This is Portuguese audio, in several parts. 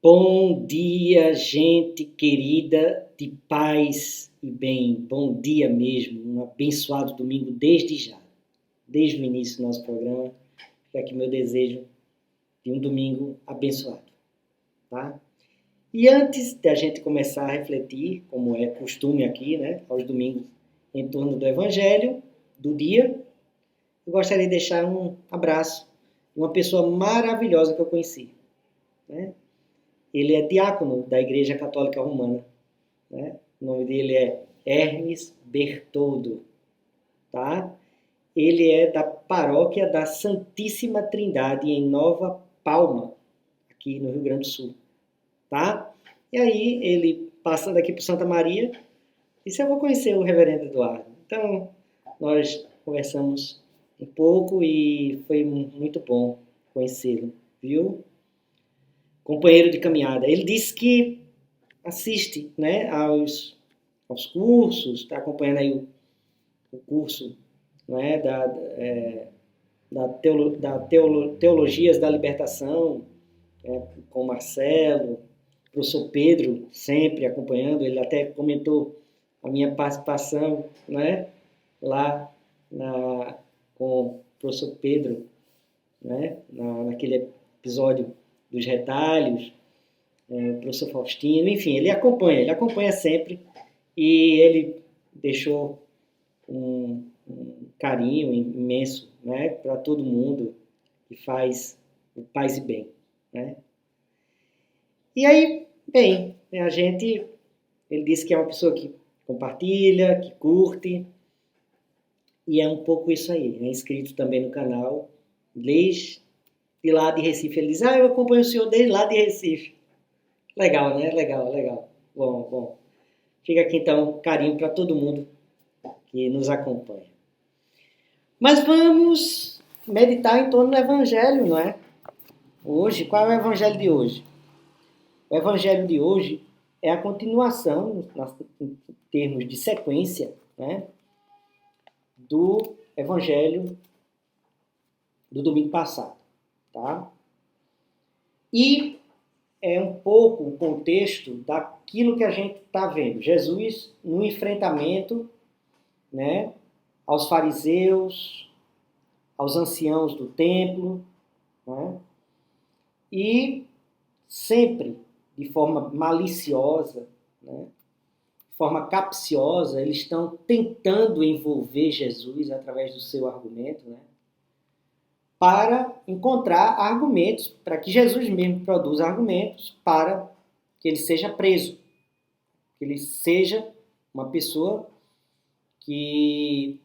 Bom dia, gente querida de paz e bem. Bom dia mesmo. Um abençoado domingo desde já. Desde o início do nosso programa, fica aqui meu desejo de um domingo abençoado, tá? E antes da gente começar a refletir, como é costume aqui, né, aos domingos, em torno do Evangelho do dia, eu gostaria de deixar um abraço de uma pessoa maravilhosa que eu conheci, né? Ele é diácono da Igreja Católica Romana, né? O nome dele é Hermes Bertoldo, tá? Ele é da paróquia da Santíssima Trindade em Nova Palma, aqui no Rio Grande do Sul, tá? E aí ele passando aqui por Santa Maria, disse: eu vou conhecer o Reverendo Eduardo. Então nós conversamos um pouco e foi muito bom conhecê-lo, viu? Companheiro de caminhada. Ele disse que assiste, né, aos cursos, está acompanhando aí o curso, né, Teologias da Libertação, né, com o Marcelo, o professor Pedro sempre acompanhando, ele até comentou a minha participação, né, lá com o professor Pedro, né, naquele episódio dos retalhos, o professor Faustino, enfim, ele acompanha sempre e ele deixou um carinho imenso, né, para todo mundo que faz o paz e bem, né? E aí, bem, ele disse que é uma pessoa que compartilha, que curte, e é um pouco isso aí, é inscrito também no canal, desde lá de Recife. Ele diz: eu acompanho o senhor desde lá de Recife. Legal, né? Legal, legal. Bom, bom. Fica aqui então carinho para todo mundo que nos acompanha. Mas vamos meditar em torno do Evangelho, não é? Hoje, qual é o Evangelho de hoje? O Evangelho de hoje é a continuação, em termos de sequência, né, do Evangelho do domingo passado, tá? E é um pouco o contexto daquilo que a gente está vendo. Jesus no enfrentamento, né, aos fariseus, aos anciãos do templo, né, e sempre de forma maliciosa, né, de forma capciosa, eles estão tentando envolver Jesus através do seu argumento, né, para encontrar argumentos, para que Jesus mesmo produza argumentos para que ele seja preso, que ele seja uma pessoa que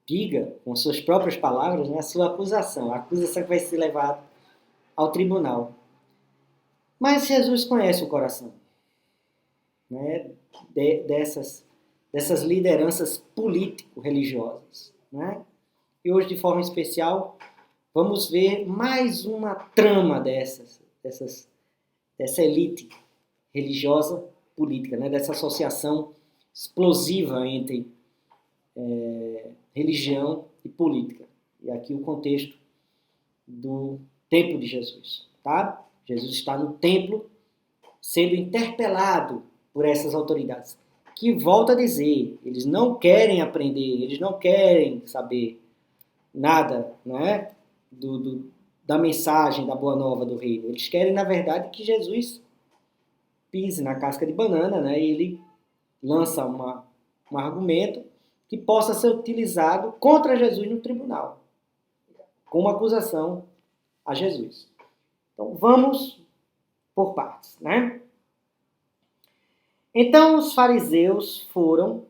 diga, com suas próprias palavras, né, a sua acusação. A acusação que vai ser levada ao tribunal. Mas Jesus conhece o coração, né, dessas lideranças político-religiosas, né? E hoje, de forma especial, vamos ver mais uma trama dessa elite religiosa política, né? Dessa associação explosiva entre religião e política. E aqui o contexto do templo de Jesus, tá? Jesus está no templo sendo interpelado por essas autoridades, que, volto a dizer, eles não querem aprender, eles não querem saber nada, né, da mensagem da boa nova do reino. Eles querem, na verdade, que Jesus pise na casca de banana, né, e ele lança um argumento que possa ser utilizado contra Jesus no tribunal, com uma acusação a Jesus. Então, vamos por partes, né? Então, os fariseus foram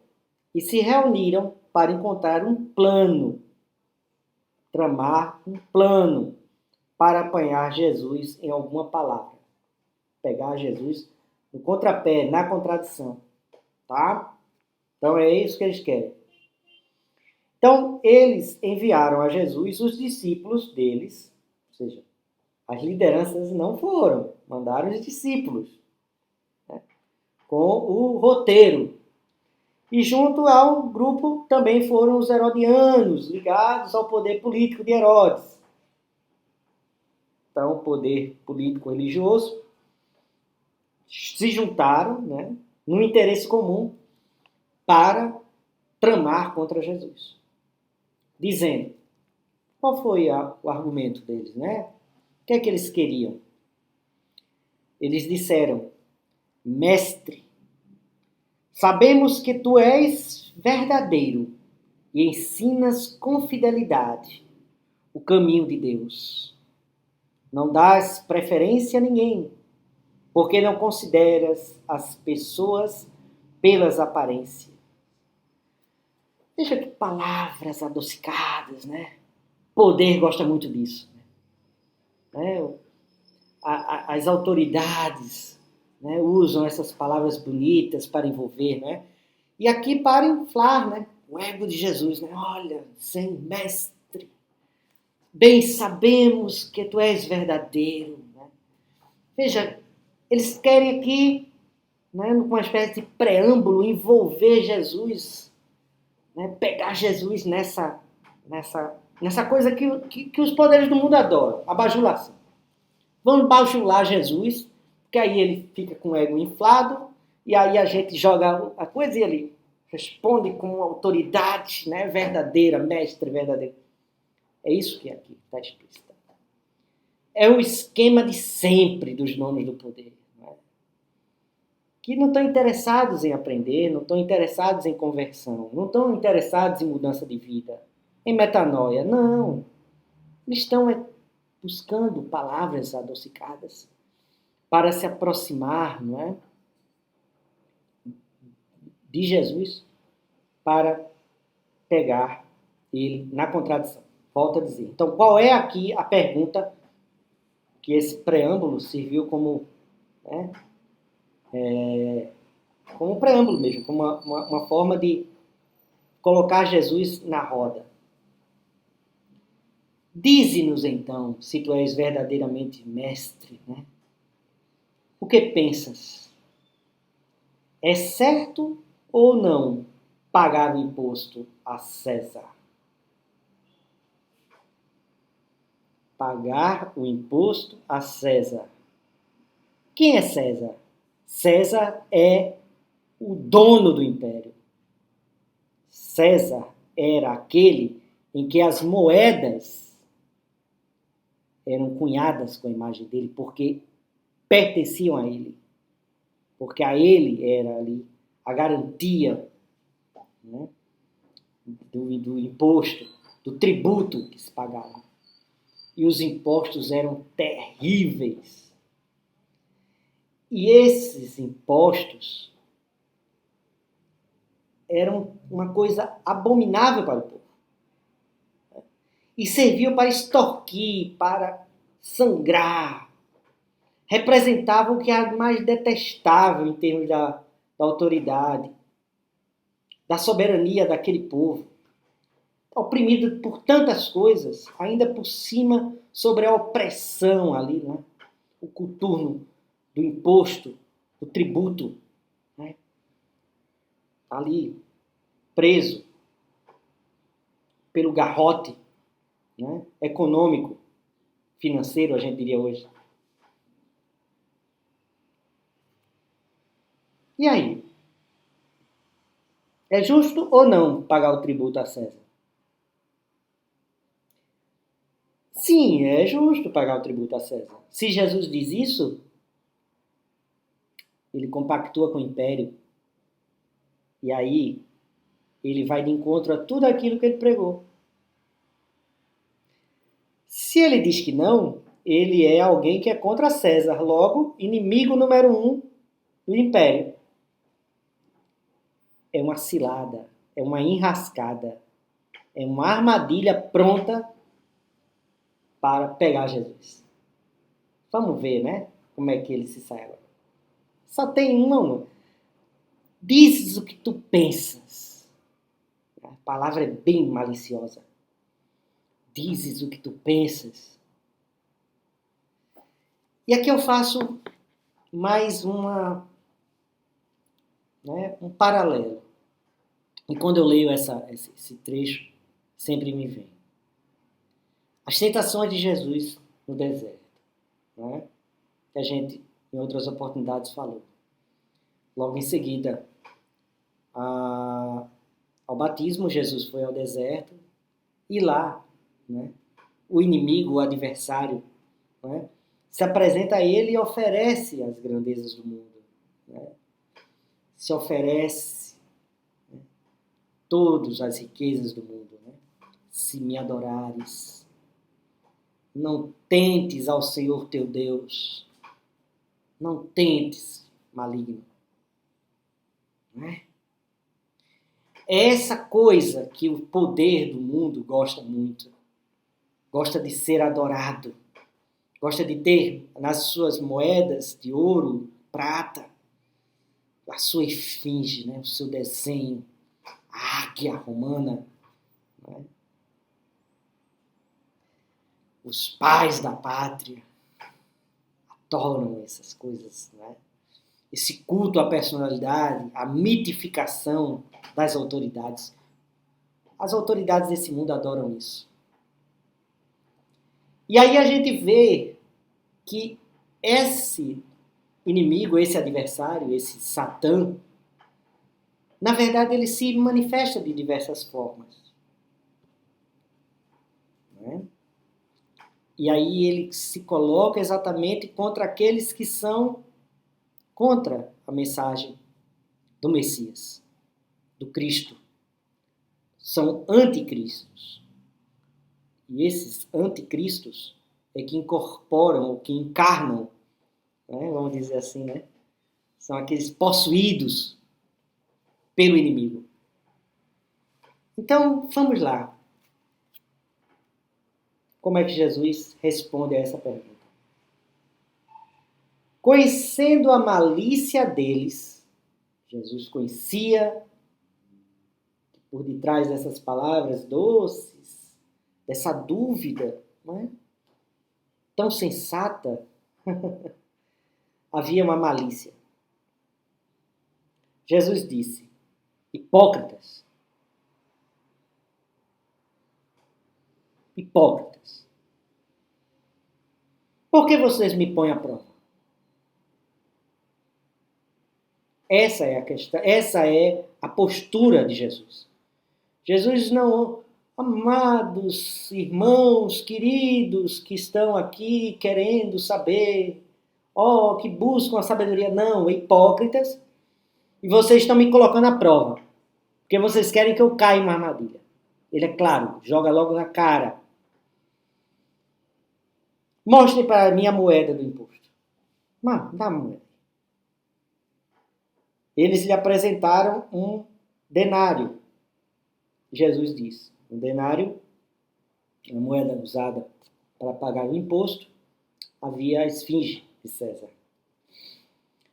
e se reuniram para encontrar um plano, tramar um plano para apanhar Jesus em alguma palavra. Pegar Jesus no contrapé, na contradição, tá? Então, é isso que eles querem. Então, eles enviaram a Jesus os discípulos deles, ou seja, as lideranças não foram, mandaram os discípulos, né, com o roteiro. E junto ao grupo também foram os herodianos, ligados ao poder político de Herodes. Então, o poder político-religioso se juntaram, né, num interesse comum para tramar contra Jesus. Dizendo, qual foi o argumento deles, né? O que é que eles queriam? Eles disseram, mestre, sabemos que tu és verdadeiro e ensinas com fidelidade o caminho de Deus. Não dás preferência a ninguém, porque não consideras as pessoas pelas aparências. Veja que palavras adocicadas, né? Poder gosta muito disso. Né? As autoridades, né, usam essas palavras bonitas para envolver, né? E aqui para inflar, né, o ego de Jesus, né? Olha, sem mestre, bem sabemos que tu és verdadeiro. Né? Veja, eles querem aqui, né, com uma espécie de preâmbulo, envolver Jesus, né, pegar Jesus nessa coisa que os poderes do mundo adoram, a bajulação. Vamos bajular Jesus, porque aí ele fica com o ego inflado, e aí a gente joga a coisa e ele responde com autoridade, né, verdadeira, mestre verdadeiro. É isso que aqui está explícito. É o esquema de sempre dos donos do poder. Né? Que não estão interessados em aprender, não estão interessados em conversão, não estão interessados em mudança de vida, em metanoia. Não. Eles estão buscando palavras adocicadas para se aproximar, não é, de Jesus, para pegar ele na contradição. Volto a dizer. Então, qual é aqui a pergunta que esse preâmbulo serviu como, né, como um preâmbulo mesmo, como uma forma de colocar Jesus na roda. Dize-nos então, se tu és verdadeiramente mestre, né? O que pensas? É certo ou não pagar o imposto a César? Pagar o imposto a César. Quem é César? César é o dono do império. César era aquele em que as moedas eram cunhadas com a imagem dele, porque pertenciam a ele. Porque a ele era ali a garantia, né, do imposto, do tributo que se pagava. E os impostos eram terríveis. E esses impostos eram uma coisa abominável para o povo. E serviam para extorquir, para sangrar. Representavam o que era mais detestável em termos da autoridade, da soberania daquele povo. Oprimido por tantas coisas, ainda por cima sobre a opressão ali, né? O coturno do imposto, do tributo, né? Ali, preso pelo garrote, né, econômico, financeiro, a gente diria hoje. E aí? É justo ou não pagar o tributo a César? Sim, é justo pagar o tributo a César. Se Jesus diz isso, ele compactua com o império. E aí, ele vai de encontro a tudo aquilo que ele pregou. Se ele diz que não, ele é alguém que é contra César, logo, inimigo número 1 do império. É uma cilada, é uma enrascada, é uma armadilha pronta para pegar Jesus. Vamos ver, né? Como é que ele se sai agora. Só tem uma. Dizes o que tu pensas. A palavra é bem maliciosa. Dizes o que tu pensas. E aqui eu faço mais um paralelo. E quando eu leio esse trecho, sempre me vem. As tentações de Jesus no deserto. né? Que a gente, em outras oportunidades, falou. Logo em seguida, ao batismo, Jesus foi ao deserto e lá, né, o inimigo, o adversário, né, se apresenta a ele e oferece as grandezas do mundo. Né? Se oferece, né, todas as riquezas do mundo. Né? Se me adorares, não tentes ao Senhor teu Deus, não tentes, maligno. Né? É essa coisa que o poder do mundo gosta muito. Gosta de ser adorado. Gosta de ter nas suas moedas de ouro, prata, a sua esfinge, né? O seu desenho, a águia romana. Né? Os pais da pátria adoram essas coisas. Né? Esse culto à personalidade, a mitificação das autoridades. As autoridades desse mundo adoram isso. E aí a gente vê que esse inimigo, esse adversário, esse Satã, na verdade ele se manifesta de diversas formas. Né? E aí ele se coloca exatamente contra aqueles que são contra a mensagem do Messias, do Cristo. São anticristos. E esses anticristos é que incorporam, ou que encarnam, né, vamos dizer assim, né? São aqueles possuídos pelo inimigo. Então, vamos lá. Como é que Jesus responde a essa pergunta? Conhecendo a malícia deles, Jesus conhecia por detrás dessas palavras doces, dessa dúvida, não é? Tão sensata, havia uma malícia. Jesus disse: hipócritas, por que vocês me põem à prova? Essa é a questão, essa é a postura de Jesus. Jesus não, amados irmãos, queridos, que estão aqui querendo saber, que buscam a sabedoria, não, hipócritas, e vocês estão me colocando à prova, porque vocês querem que eu caia em uma armadilha. Ele é claro, joga logo na cara. Mostre para mim a moeda do imposto. Dá a moeda. Eles lhe apresentaram um denário. Jesus disse, um denário, uma moeda usada para pagar o imposto, havia a esfinge de César.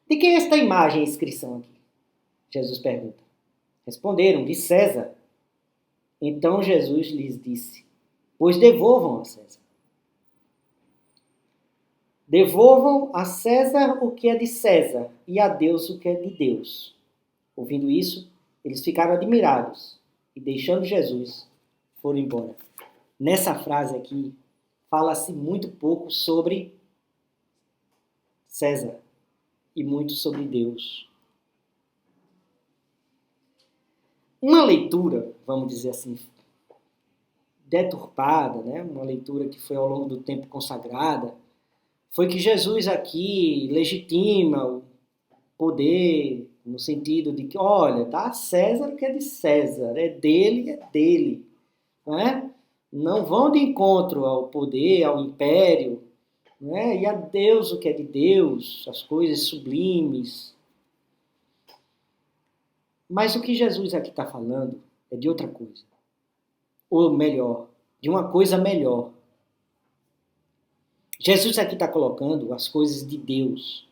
De quem é esta imagem e inscrição aqui? Jesus pergunta. Responderam, de César. Então Jesus lhes disse, pois devolvam a César. Devolvam a César o que é de César e a Deus o que é de Deus. Ouvindo isso, eles ficaram admirados e, deixando Jesus, foram embora. Nessa frase aqui, fala-se muito pouco sobre César e muito sobre Deus. Uma leitura, vamos dizer assim, deturpada, né? Uma leitura que foi ao longo do tempo consagrada, foi que Jesus aqui legitima o poder, no sentido de que, olha, dá a César o que é de César, é dele. Né? Não vão de encontro ao poder, ao império, né? E a Deus o que é de Deus, as coisas sublimes. Mas o que Jesus aqui está falando é de outra coisa. Ou melhor, de uma coisa melhor. Jesus aqui está colocando as coisas de Deus.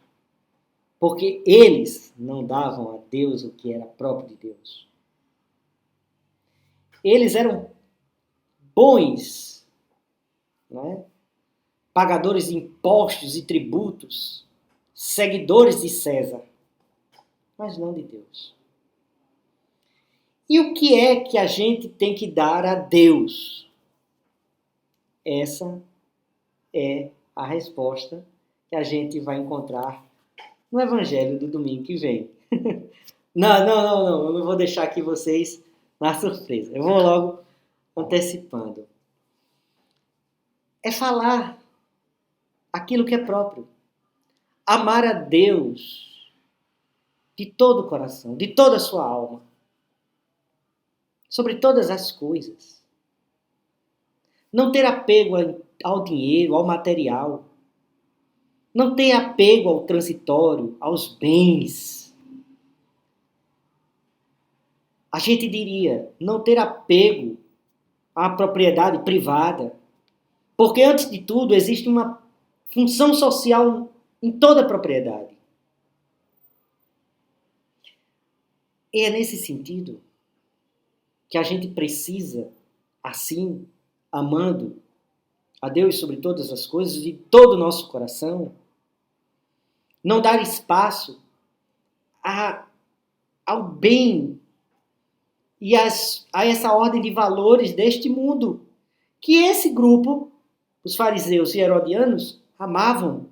Porque eles não davam a Deus o que era próprio de Deus. Eles eram bons, né? Pagadores de impostos e tributos, seguidores de César, mas não de Deus. E o que é que a gente tem que dar a Deus? Essa é a resposta que a gente vai encontrar no Evangelho do domingo que vem. Não, eu não vou deixar aqui vocês na surpresa. Eu vou logo antecipando. É falar aquilo que é próprio. Amar a Deus de todo o coração, de toda a sua alma, sobre todas as coisas. Não ter apego ao dinheiro, ao material. Não ter apego ao transitório, aos bens. A gente diria, não ter apego à propriedade privada. Porque, antes de tudo, existe uma função social em toda a propriedade. E é nesse sentido que a gente precisa, assim, amando a Deus sobre todas as coisas, de todo o nosso coração, não dar espaço ao bem e a essa ordem de valores deste mundo, que esse grupo, os fariseus e herodianos, amavam.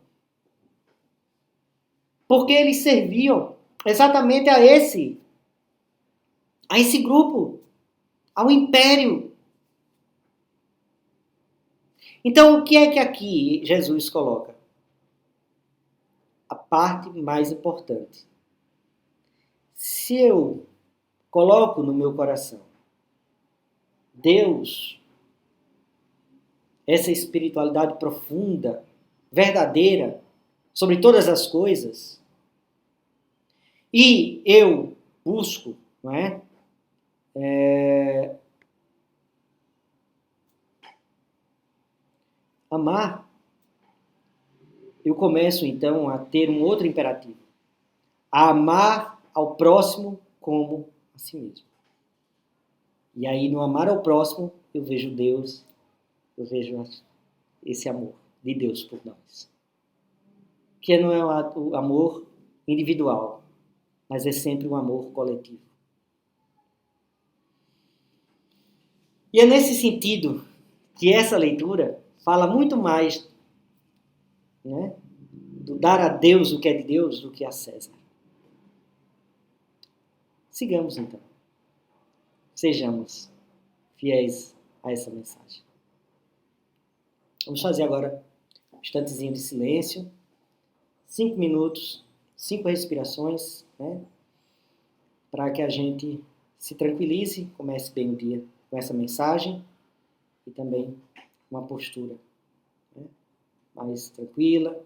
Porque eles serviam exatamente a esse grupo, ao império. Então, o que é que aqui Jesus coloca? A parte mais importante. Se eu coloco no meu coração Deus, essa espiritualidade profunda, verdadeira, sobre todas as coisas, e eu busco, não é? Amar, eu começo então a ter um outro imperativo. A amar ao próximo como a si mesmo. E aí, no amar ao próximo, eu vejo Deus, eu vejo esse amor de Deus por nós. Que não é o amor individual, mas é sempre um amor coletivo. E é nesse sentido que essa leitura fala muito mais, né, do dar a Deus o que é de Deus do que a César. Sigamos então. Sejamos fiéis a essa mensagem. Vamos fazer agora um instantezinho de silêncio. 5 minutos, 5 respirações, né? Para que a gente se tranquilize, comece bem o dia com essa mensagem e também uma postura, né, mais tranquila,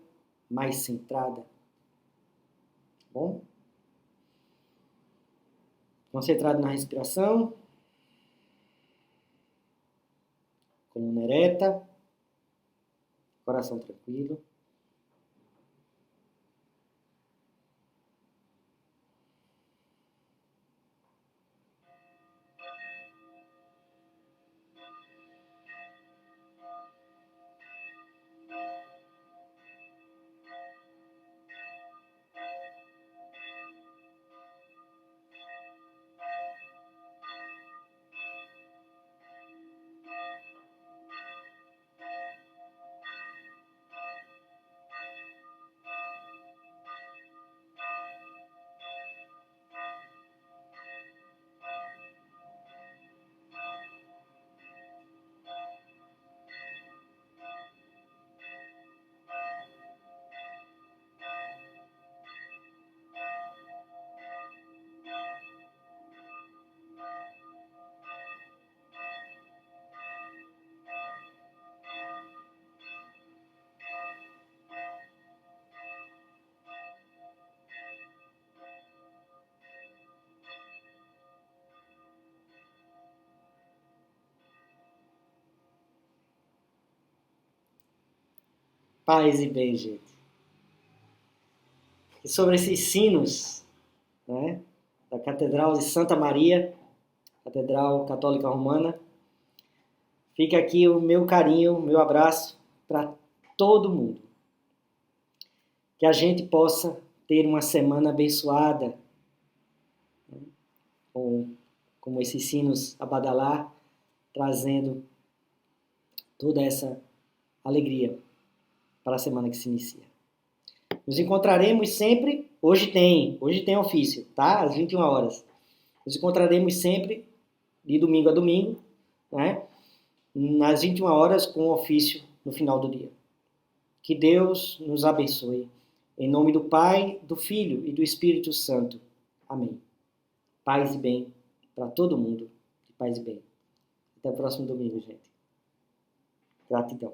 mais centrada. Tá bom? Concentrado na respiração, coluna ereta, coração tranquilo. Paz e bem, gente. E sobre esses sinos, né, da Catedral de Santa Maria, Catedral Católica Romana, fica aqui o meu carinho, o meu abraço para todo mundo. Que a gente possa ter uma semana abençoada, né, como esses sinos a badalar, trazendo toda essa alegria para a semana que se inicia. Nos encontraremos sempre, hoje tem ofício, tá? Às 21 horas. Nos encontraremos sempre, de domingo a domingo, né? Nas 21 horas com ofício no final do dia. Que Deus nos abençoe. Em nome do Pai, do Filho e do Espírito Santo. Amém. Paz e bem para todo mundo. Paz e bem. Até o próximo domingo, gente. Gratidão.